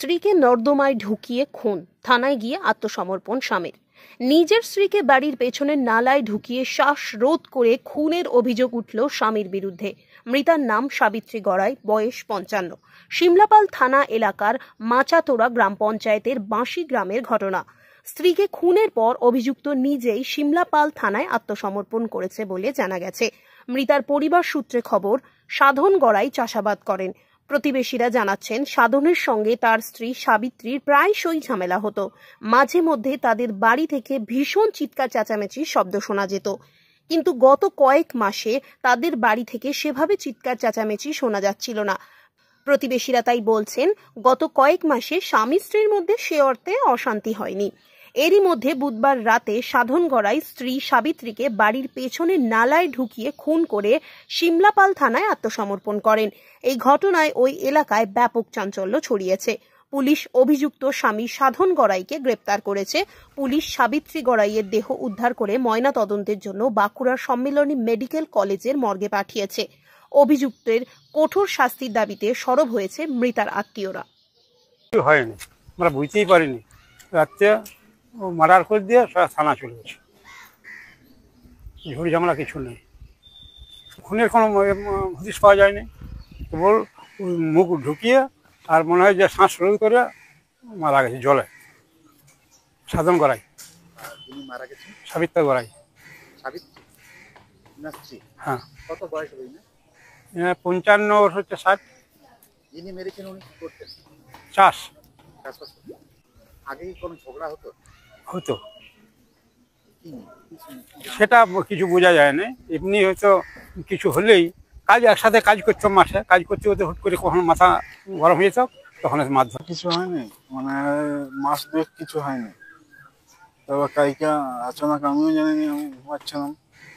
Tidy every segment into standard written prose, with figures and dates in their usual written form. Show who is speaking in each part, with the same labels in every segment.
Speaker 1: স্ত্রীকে নর্দমায় ঢুকিয়ে খুন, থানায় গিয়ে আত্মসমর্পণ স্বামীর। নিজের স্ত্রীকে বাড়ির পেছনের নালায় ঢুকিয়ে শ্বাসরোধ করে খুনের অভিযোগ উঠল স্বামীর বিরুদ্ধে। মৃতার নাম সাবিত্রী গড়াই, বয়স 55। শিমলাপাল থানা এলাকার মাচাতোড়া গ্রাম পঞ্চায়েতের বাঁশি গ্রামের ঘটনা। স্ত্রীকে খুনের পর অভিযুক্ত নিজেই শিমলাপাল থানায় আত্মসমর্পণ করেছে বলে জানা গেছে। মৃতার পরিবার সূত্রে খবর, সাধন গড়াই চাষাবাদ করেন। প্রতিবেশীরা জানাচ্ছেন, সাধনের সঙ্গে তার স্ত্রী সাবিত্রীর প্রায়শই ঝামেলা হতো। মাঝে মধ্যে তাদের বাড়ি থেকে ভীষণ চিৎকার চেঁচামেচির শব্দ শোনা যেত, কিন্তু গত কয়েক মাসে তাদের বাড়ি থেকে সেভাবে চিৎকার চেঁচামেচি শোনা যাচ্ছিল না। প্রতিবেশীরা তাই বলছেন, গত কয়েক মাসে স্বামী স্ত্রীর মধ্যে সে অর্থে অশান্তি হয়নি। এরই মধ্যে বুধবার রাতে সাধন গড়াই স্ত্রী সাবিত্রীকে বাড়ির পেছনে নালায় ঢুকিয়ে খুন করে শিমলাপাল থানায় আত্মসমর্পণ করেন। এই ঘটনায় ওই এলাকায় ব্যাপক চাঞ্চল্য ছড়িয়েছে। পুলিশ অভিযুক্ত স্বামী সাধন গড়াইকে গ্রেপ্তার করেছে। পুলিশ সাবিত্রী গড়াইয়ের দেহ উদ্ধার করে ময়না তদন্তের জন্য বাঁকুড়ার সম্মিলনী মেডিকেল কলেজের মর্গে পাঠিয়েছে। অভিযুক্তের কঠোর শাস্তির দাবিতে সরব হয়েছে মৃতার আত্মীয়রা।
Speaker 2: হয়নি, আমরা বুঝতেই পারিনি। রাত্রে ও মার্ডার করে দিয়ে থানা চলে গেছে। ঝুড়ি ঝামেলা কিছু নেই, খুনের কোনো হদিশ পাওয়া যায়নি। কেবল ওই মুখ ঢুকিয়ে আর মনে হয় যে শ্বাস রোধ করে মারা গেছে জলে। সাধন গড়াই, সাবিত্রী গড়াই। হ্যাঁ,
Speaker 3: কত বয়স হই না?
Speaker 2: 55 হচ্ছে 60।
Speaker 3: যিনি মেরেছেন উনি কি করতেন?
Speaker 2: চাষ।
Speaker 3: আগে কি কোনো ঝগড়া হতো?
Speaker 2: হতো, সেটা কিছু বোঝা যায় না। এমনি হয়তো কিছু হলেই কাজ, একসাথে কাজ করতো, মাঠে কাজ করতে হতে হুট করে কখন মাথা গরম হয়ে যেত, তখন মাধ্যম
Speaker 4: কিছু হয়নি, মানে মাস দুয়েক কিছু হয়নি। তারপর কাইকা আচানক আমিও জানিনি, আমি ঘুমাচ্ছিলাম।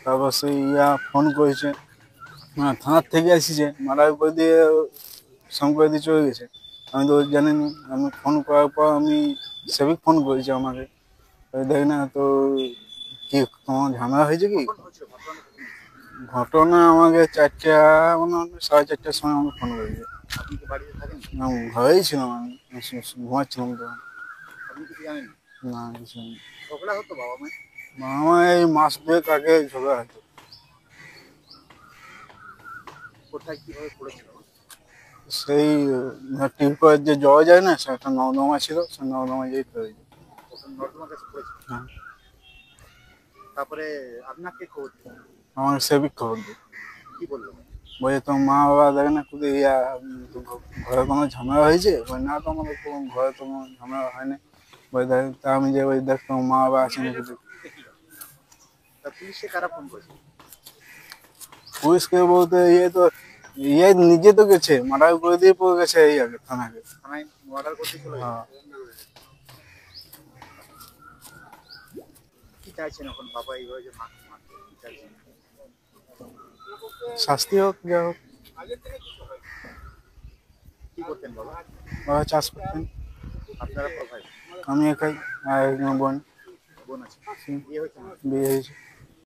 Speaker 4: তারপর সেই ফোন করেছে, থানার থেকে আসিছে, মার্ডার করে দিয়ে সঙ্গ করে দিয়ে চলে গেছে। আমি তো জানিনি। আমি ফোন করার পর আমি সেবিক ফোন করেছি আমাকে, দেখি না তো কি তোমার ঝামেলা হয়েছে কি। ঘটনা আমাকে 4টা, মানে 4:30টার সময় আমাকে ফোন করেছে।
Speaker 3: আপনি কি বাড়িতে থাকেন?
Speaker 4: ঘরেই ছিলাম, আমি ঘুমাচ্ছিলাম তো।
Speaker 3: আপনি কিছু জানেন
Speaker 4: না, কিছু নেই।
Speaker 3: ঝগড়া হতো বাবা মায়ের?
Speaker 4: আমার এই মাস দুয়েক আগে ঝগড়া হতো।
Speaker 3: কোথায় কিভাবে পড়েছিল?
Speaker 4: সেই টিউবওয়েল যে যাওয়া যায় না, সেটা নর্দমা ছিল, সে নর্দমা যেই পড়েছে।
Speaker 3: নর্দমার কাছে পড়েছিল?
Speaker 4: হ্যাঁ।
Speaker 3: তারপরে আপনাকে খবর দিল?
Speaker 4: আমার সেবিক খবর দিই।
Speaker 3: কি বললো?
Speaker 4: বলছে তোমার মা বাবা দেখে না কোথায় ঘরে কোনো ঝামেলা হয়েছে? বলে না তো, আমাদের ঘরে তো কোনো ঝামেলা হয়নি। বলে দেখ, তা আমি যে ওই দেখ তোমার মা বাবা আছে নাকি।
Speaker 3: পুলিশে কারা ফোন করেছে?
Speaker 4: পুলিশকে বলতে তো নিজে তো গেছে, মার্ডার করে দিয়ে পড়ে গেছে এই আগে থানাকে।
Speaker 3: থানায় মার্ডার করতে চলে গেছে?
Speaker 4: হ্যাঁ।
Speaker 3: কি চাইছেন এখন বাবা এইভাবে যে মাকে মারছে, কি চাইছেন?
Speaker 4: শাস্তি হোক, যা হোক।
Speaker 3: কি করতেন বাবা?
Speaker 4: বাবা চাষ করতেন।
Speaker 3: আপনারা কোথায়?
Speaker 4: আমি একাই, আর একজন বোন।
Speaker 3: বোন আছে? বিয়ে হয়েছে?
Speaker 4: বিয়ে হয়েছে।